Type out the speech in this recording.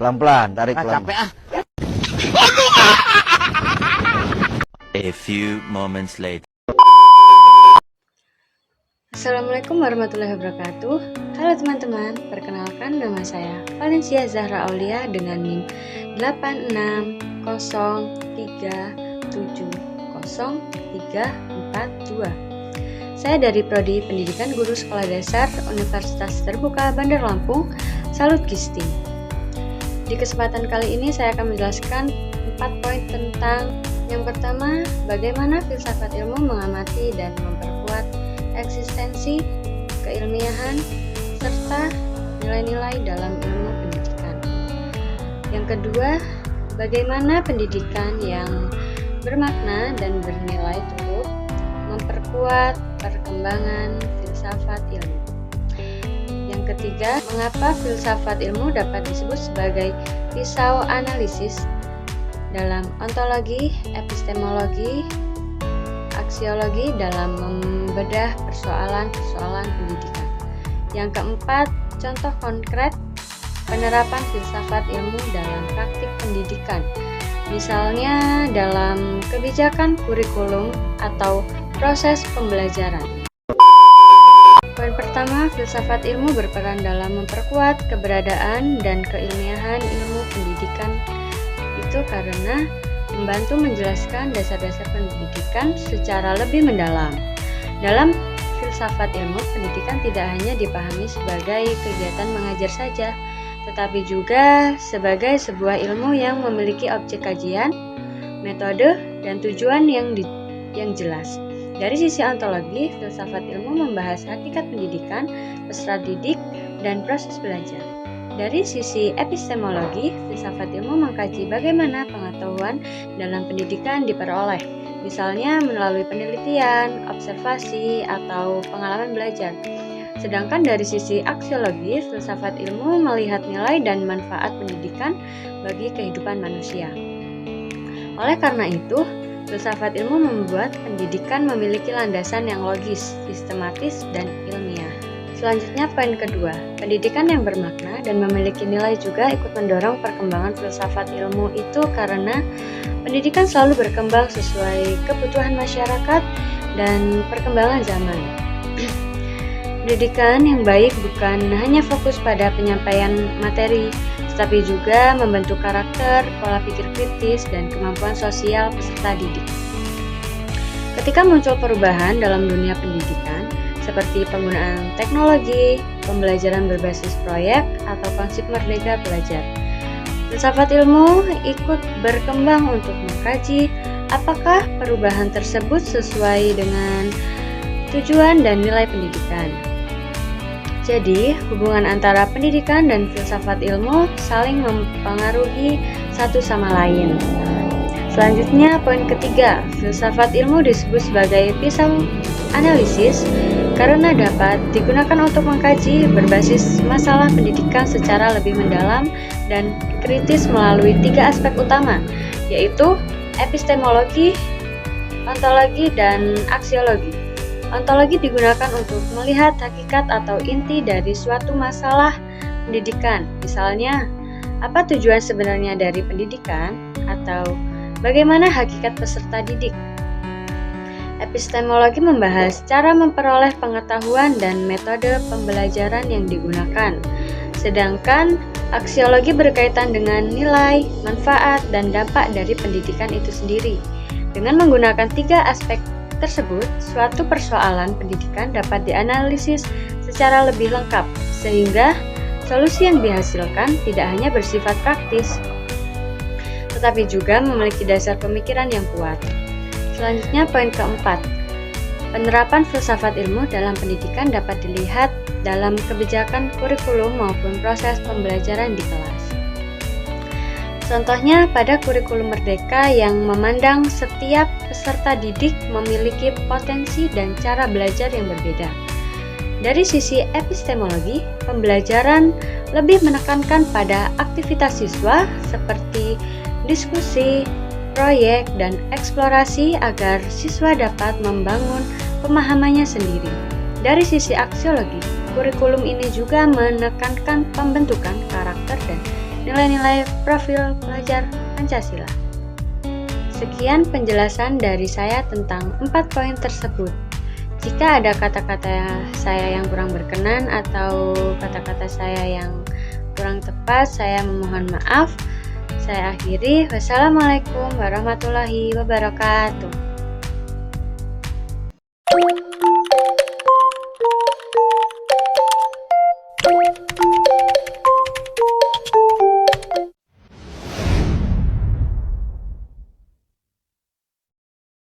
Pelan-pelan, tarik pelan. Capek ah. A few moments later. Assalamualaikum warahmatullahi wabarakatuh. Halo teman-teman, perkenalkan nama saya Valencia Zahra Aulia dengan NIM 860370342. Saya dari Prodi Pendidikan Guru Sekolah Dasar Universitas Terbuka Bandar Lampung, Salut Gisting. Di kesempatan kali ini saya akan menjelaskan 4 poin tentang yang pertama, bagaimana filsafat ilmu mengamati dan memperkuat eksistensi, keilmiahan, serta nilai-nilai dalam ilmu pendidikan. Yang kedua, bagaimana pendidikan yang bermakna dan bernilai turut memperkuat perkembangan filsafat ilmu. Yang ketiga, mengapa filsafat ilmu dapat disebut sebagai pisau analisis dalam ontologi, epistemologi, aksiologi dalam membedah persoalan-persoalan pendidikan. Yang keempat, contoh konkret penerapan filsafat ilmu dalam praktik pendidikan, misalnya dalam kebijakan kurikulum atau proses pembelajaran. Poin pertama, filsafat ilmu berperan dalam memperkuat keberadaan dan keilmiahan ilmu pendidikan. Itu karena membantu menjelaskan dasar-dasar pendidikan secara lebih mendalam. Dalam filsafat ilmu, pendidikan tidak hanya dipahami sebagai kegiatan mengajar saja, tetapi juga sebagai sebuah ilmu yang memiliki objek kajian, metode, dan tujuan yang jelas. Dari sisi ontologi, filsafat ilmu membahas hakikat pendidikan, peserta didik, dan proses belajar. Dari sisi epistemologi, filsafat ilmu mengkaji bagaimana pengetahuan dalam pendidikan diperoleh, misalnya melalui penelitian, observasi, atau pengalaman belajar. Sedangkan dari sisi aksiologi, filsafat ilmu melihat nilai dan manfaat pendidikan bagi kehidupan manusia. Oleh karena itu, filsafat ilmu membuat pendidikan memiliki landasan yang logis, sistematis, dan ilmiah. Selanjutnya, poin kedua, pendidikan yang bermakna dan memiliki nilai juga ikut mendorong perkembangan filsafat ilmu itu karena pendidikan selalu berkembang sesuai kebutuhan masyarakat dan perkembangan zaman. Pendidikan yang baik bukan hanya fokus pada penyampaian materi, tetapi juga membentuk karakter, pola pikir kritis, dan kemampuan sosial peserta didik. Ketika muncul perubahan dalam dunia pendidikan, seperti penggunaan teknologi, pembelajaran berbasis proyek, atau konsep merdeka belajar, filsafat ilmu ikut berkembang untuk mengkaji apakah perubahan tersebut sesuai dengan tujuan dan nilai pendidikan. Jadi, hubungan antara pendidikan dan filsafat ilmu saling mempengaruhi satu sama lain. Selanjutnya, poin ketiga, filsafat ilmu disebut sebagai pisau analisis karena dapat digunakan untuk mengkaji berbasis masalah pendidikan secara lebih mendalam dan kritis melalui 3 aspek utama, yaitu epistemologi, ontologi, dan aksiologi. Ontologi digunakan untuk melihat hakikat atau inti dari suatu masalah pendidikan, misalnya apa tujuan sebenarnya dari pendidikan atau bagaimana hakikat peserta didik. Epistemologi membahas cara memperoleh pengetahuan dan metode pembelajaran yang digunakan, sedangkan aksiologi berkaitan dengan nilai, manfaat, dan dampak dari pendidikan itu sendiri. Dengan menggunakan 3 aspek tersebut, suatu persoalan pendidikan dapat dianalisis secara lebih lengkap, sehingga solusi yang dihasilkan tidak hanya bersifat praktis, tetapi juga memiliki dasar pemikiran yang kuat. Selanjutnya, poin keempat, penerapan filsafat ilmu dalam pendidikan dapat dilihat dalam kebijakan kurikulum maupun proses pembelajaran di kelas. Contohnya pada kurikulum merdeka yang memandang setiap peserta didik memiliki potensi dan cara belajar yang berbeda. Dari sisi epistemologi, pembelajaran lebih menekankan pada aktivitas siswa seperti diskusi, proyek, dan eksplorasi agar siswa dapat membangun pemahamannya sendiri. Dari sisi aksiologi, kurikulum ini juga menekankan pembentukan karakter dan nilai-nilai profil pelajar Pancasila. Sekian penjelasan dari saya tentang 4 poin tersebut. Jika ada kata-kata saya yang kurang berkenan atau kata-kata saya yang kurang tepat, saya memohon maaf. Saya akhiri. Wassalamualaikum warahmatullahi wabarakatuh.